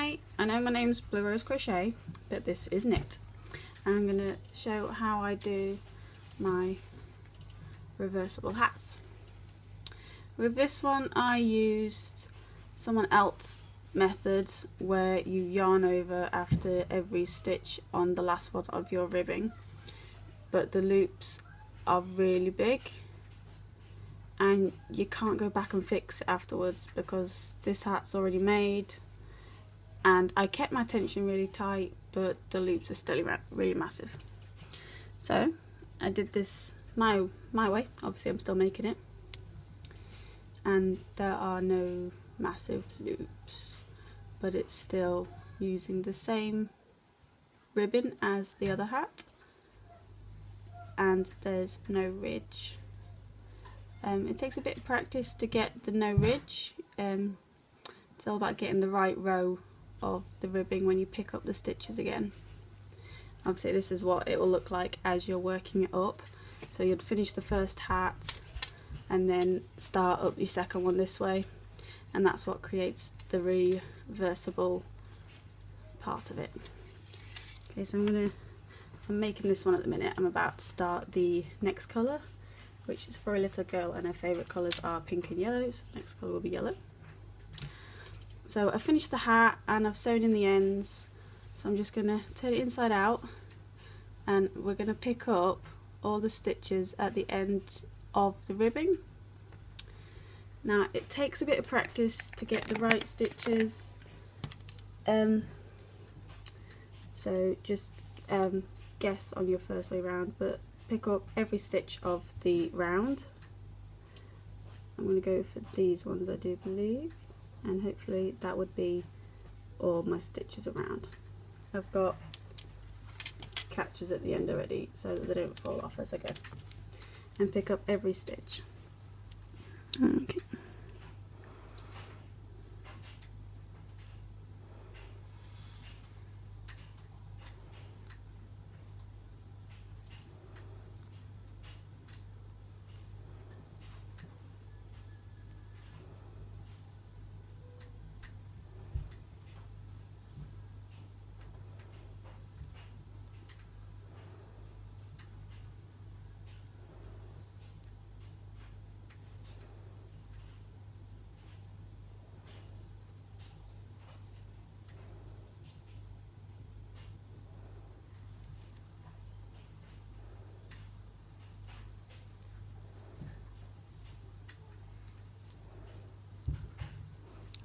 Hi, I know my name's Blue Rose Crochet, but this is Knit. I'm going to show how I do my reversible hats. With this one I used someone else's method where you yarn over after every stitch on the last one of your ribbing, but the loops are really big and you can't go back and fix it afterwards because this hat's already made. And I kept my tension really tight, but the loops are still really massive. So I did this my way. Obviously I'm still making it, and there are no massive loops, but it's still using the same ribbon as the other hat, and there's no ridge. It takes a bit of practice to get the no ridge. It's all about getting the right row of the ribbing when you pick up the stitches again. Obviously this is what it will look like as you're working it up. So you'd finish the first hat and then start up your second one this way, and that's what creates the reversible part of it. Okay, so I'm making this one at the minute. I'm about to start the next colour, which is for a little girl, and her favourite colours are pink and yellow, so next colour will be yellow. So I finished the hat and I've sewn in the ends, so I'm just going to turn it inside out, and we're going to pick up all the stitches at the end of the ribbing. Now it takes a bit of practice to get the right stitches, so just guess on your first way round, but pick up every stitch of the round. I'm going to go for these ones, I do believe, and hopefully that would be all my stitches around. I've got catches at the end already so that they don't fall off as I go, and pick up every stitch. Okay.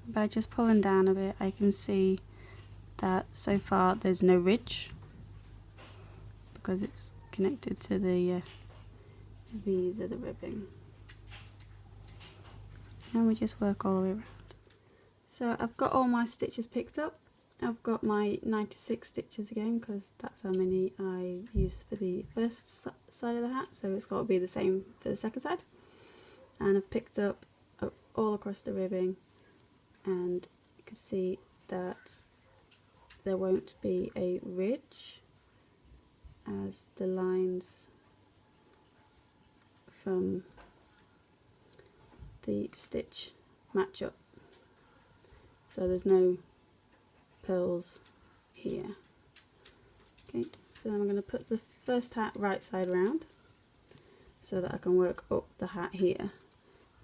By just pulling down a bit, I can see that so far there's no ridge because it's connected to the V's of the ribbing. And we just work all the way around. So I've got all my stitches picked up. I've got my 96 stitches again because that's how many I used for the first side of the hat, so it's got to be the same for the second side. And I've picked up all across the ribbing, and you can see that there won't be a ridge as the lines from the stitch match up, so there's no purls here. Okay, so I'm going to put the first hat right side round so that I can work up the hat here.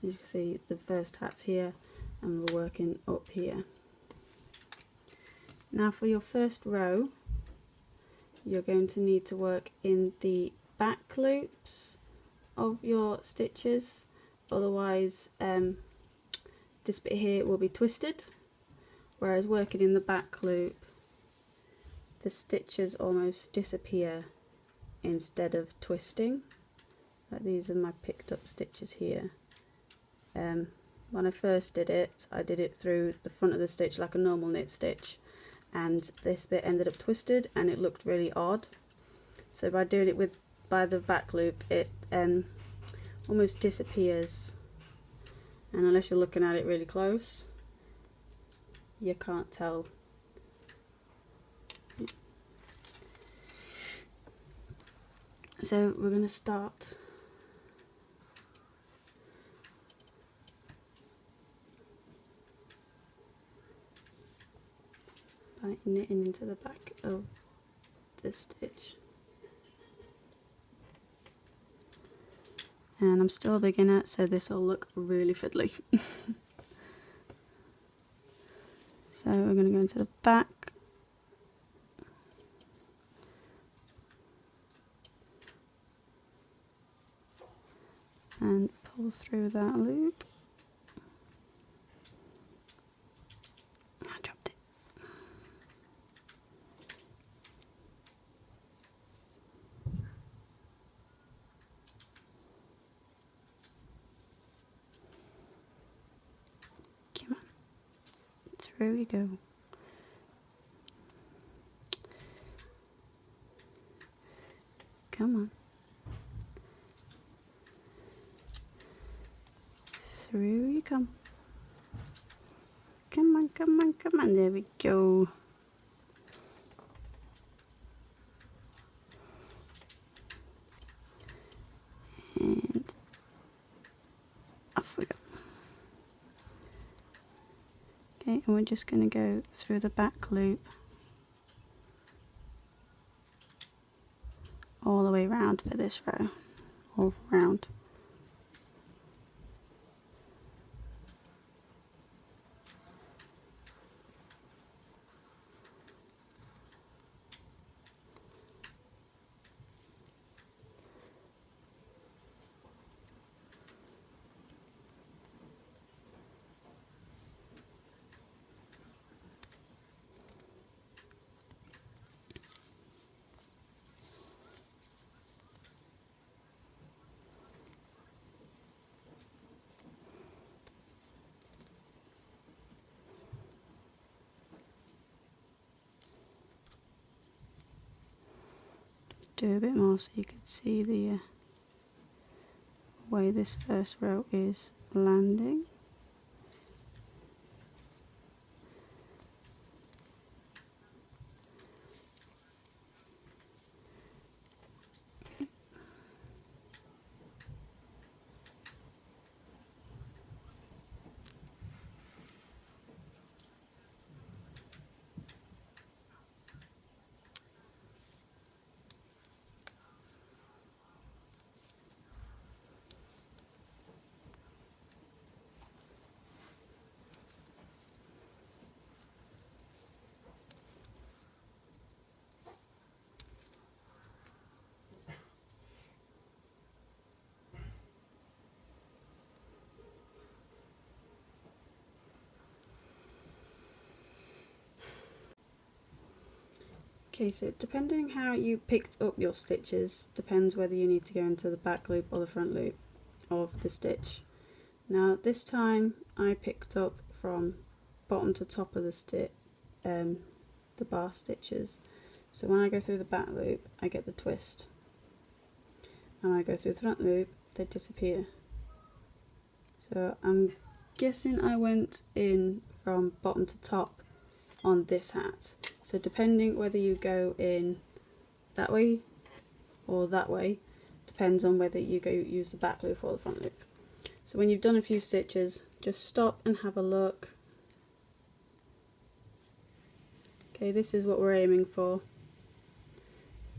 As you can see, the first hat's here and we're working up here. Now for your first row, you're going to need to work in the back loops of your stitches, otherwise this bit here will be twisted, whereas working in the back loop the stitches almost disappear instead of twisting. Like these are my picked up stitches here. When I first did it, I did it through the front of the stitch like a normal knit stitch, and this bit ended up twisted and it looked really odd. So by doing it by the back loop, it almost disappears, and unless you're looking at it really close you can't tell. So we're going to start knitting into the back of this stitch. And I'm still a beginner, so this will look really fiddly. So we're going to go into the back. And pull through that loop. I dropped it. Come on. Through we go. Come on. Through you come. Come on, come on, come on. There we go. And off we go. Okay, and we're just going to go through the back loop all the way around for this row, all round. Do a bit more so you can see the way this first row is landing. Okay, so depending how you picked up your stitches depends whether you need to go into the back loop or the front loop of the stitch. Now this time I picked up from bottom to top of the bar stitches. So when I go through the back loop I get the twist, and when I go through the front loop they disappear. So I'm guessing I went in from bottom to top on this hat. So depending whether you go in that way or that way depends on whether you go use the back loop or the front loop. So when you've done a few stitches, just stop and have a look. Okay, this is what we're aiming for.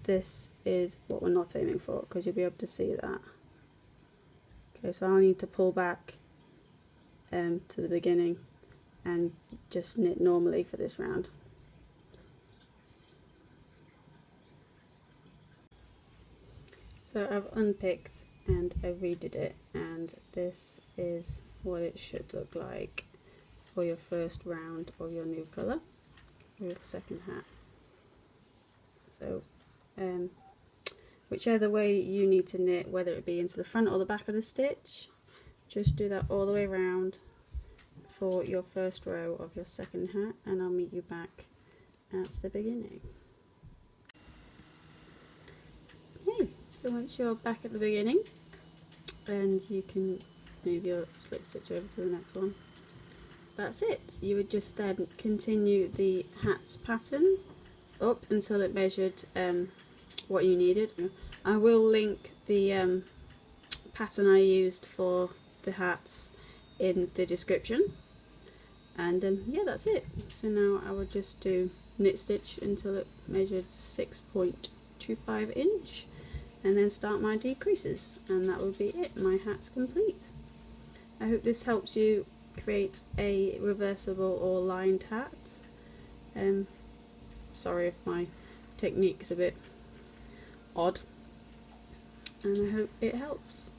This is what we're not aiming for, because you'll be able to see that. Okay, so I'll need to pull back to the beginning and just knit normally for this round. So I've unpicked and I redid it, and this is what it should look like for your first round of your new colour, for your second hat. So whichever way you need to knit, whether it be into the front or the back of the stitch, just do that all the way around for your first row of your second hat, and I'll meet you back at the beginning. Okay, so once you're back at the beginning, and you can move your slip stitch over to the next one, that's it. You would just then continue the hat's pattern up until it measured what you needed. I will link the pattern I used for the hats in the description, and yeah, that's it. So now I would just do knit stitch until it measured 6.25 inch, and then start my decreases, and that will be it. My hat's complete. I hope this helps you create a reversible or lined hat. Sorry if my technique's a bit odd, and I hope it helps.